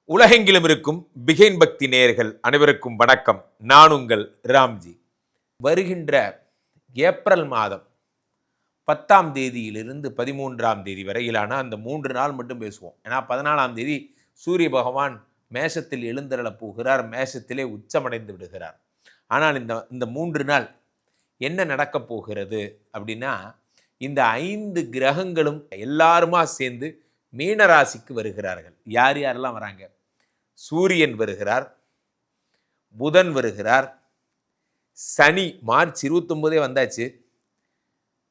உலகெங்கிலும் இருக்கும் பிகைன் பக்தி நேயர்கள் அனைவருக்கும் வணக்கம். நான் உங்கள் ராம்ஜி. வருகின்ற ஏப்ரல் மாதம் 10ஆம் தேதியிலிருந்து 13ஆம் தேதி வரையிலான அந்த 3 நாள் மட்டும் பேசுவோம். ஏன்னா 14ஆம் தேதி சூரிய பகவான் மேஷத்தில் எழுந்தருளப் போகிறார், மேஷத்திலே உச்சமடைந்து விடுகிறார். ஆனால் இந்த 3 நாள் என்ன நடக்கப் போகிறது அப்படின்னா, இந்த 5 கிரகங்களும் எல்லாருமா சேர்ந்து மீனராசிக்கு வருகிறார்கள். யார் யாரெல்லாம் வராங்க? சூரியன் வருகிறார், புதன் வருகிறார், சனி மார்ச் 29 வந்தாச்சு,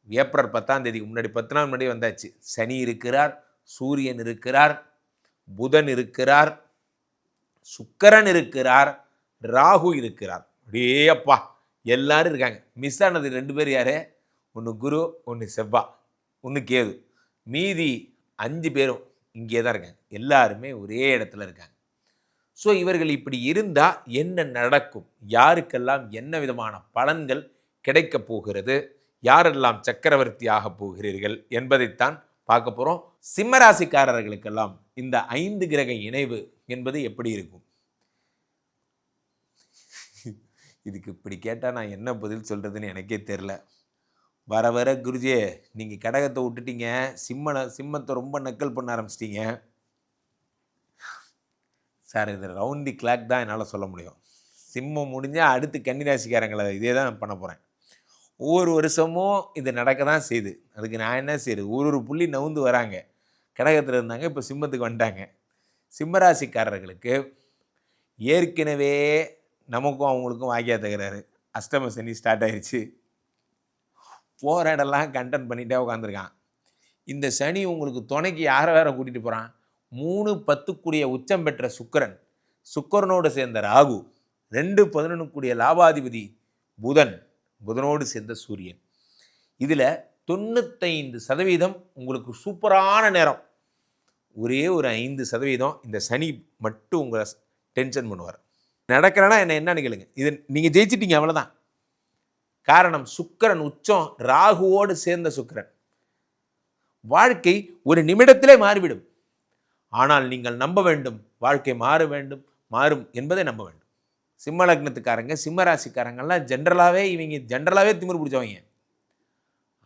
ஏப்ரல் 10ஆம் தேதிக்கு முன்னாடி 10 நாள் முன்னாடி வந்தாச்சு. சனி இருக்கிறார், சூரியன் இருக்கிறார், புதன் இருக்கிறார், சுக்கிரன் இருக்கிறார், ராகு இருக்கிறார். அப்படியே அப்பா எல்லாரும் இருக்காங்க. மிஸ் ஆனது 2 பேர் யாரு? ஒன்று குரு, ஒன்று செவ்வாய், ஒன்று கேது. மீதி 5 பேரும் இங்கே தான் இருக்காங்க. எல்லாருமே ஒரே இடத்துல இருக்காங்க. ஸோ இவர்கள் இப்படி இருந்தால் என்ன நடக்கும், யாருக்கெல்லாம் என்ன விதமான பலன்கள் கிடைக்கப் போகிறது, யாரெல்லாம் சக்கரவர்த்தி ஆக போகிறீர்கள் என்பதைத்தான் பார்க்க போகிறோம். சிம்மராசிக்காரர்களுக்கெல்லாம் இந்த 5 கிரக இணைவு என்பது எப்படி இருக்கும்? இதுக்கு இப்படி கேட்டால் நான் என்ன பதில் சொல்கிறதுன்னு எனக்கே தெரில. வர வர குருஜே நீங்கள் கடகத்தை விட்டுட்டீங்க, சிம்மத்தை ரொம்ப நக்கல் பண்ண ஆரம்பிச்சிட்டிங்க சார். இது ரவுண்ட் தி கிளாக் தான் என்னால் சொல்ல முடியும். சிம்மம் முடிஞ்சால் அடுத்து கன்னிராசிக்காரங்களை இதே தான் பண்ண போகிறேன். ஒவ்வொரு வருஷமும் இது நடக்க தான் செய்யுது. அதுக்கு நான் என்ன செய்யுது, ஒரு புள்ளி நவுந்து வராங்க. கடகத்தில் இருந்தாங்க, இப்போ சிம்மத்துக்கு வந்துட்டாங்க. சிம்மராசிக்காரர்களுக்கு ஏற்கனவே நமக்கும் அவங்களுக்கும் வாக்கியா தகுறாரு. அஷ்டம சனி ஸ்டார்ட் ஆயிடுச்சு. போகிற இடம்லாம் கண்டென்ட் பண்ணிகிட்டே உட்காந்துருக்கான். இந்த சனி உங்களுக்கு துணைக்கு யாரை வேற கூட்டிகிட்டு போகிறான்? 3-10 கூடிய உச்சம் பெற்ற சுக்கிரன், சுக்கிரனோடு சேர்ந்த ராகு, 2-11 கூடிய லாபாதிபதி புதன், புதனோடு சேர்ந்த சூரியன். இதில் 95% உங்களுக்கு சூப்பரான நேரம். ஒரே ஒரு 5% இந்த சனி மட்டும் உங்களை டென்ஷன் பண்ணுவார். நடக்கிறனா என்னன்னு கேளுங்க. இது நீங்கள் ஜெயிச்சிட்டீங்க, அவ்வளோதான். காரணம் சுக்கிரன் உச்சம், ராகுவோடு சேர்ந்த சுக்கிரன். வாழ்க்கை ஒரு நிமிடத்திலே மாறிவிடும். ஆனால் நீங்கள் நம்ப வேண்டும், வாழ்க்கை மாறும் என்பதை நம்ப வேண்டும். சிம்ம லக்னத்துக்காரங்க, சிம்ம ராசிக்காரங்கள்லாம் ஜென்ரலாகவே திமிரு பிடிச்சவங்க.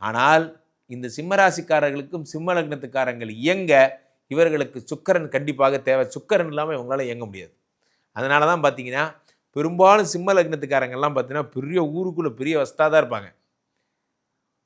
ஆனால் இந்த சிம்ம ராசிக்காரர்களுக்கும் சிம்ம லக்னத்துக்காரங்கள் இயங்க இவர்களுக்கு சுக்கிரன் கண்டிப்பாக தேவை. சுக்கிரன் இல்லாமல் இவங்களால இயங்க முடியாது. அதனால தான் பார்த்தீங்கன்னா பெரும்பாலும் சிம்ம லக்னத்துக்காரங்கள்லாம் பார்த்தீங்கன்னா பெரிய ஊருக்குள்ளே பெரிய வஸ்தாக தான் இருப்பாங்க.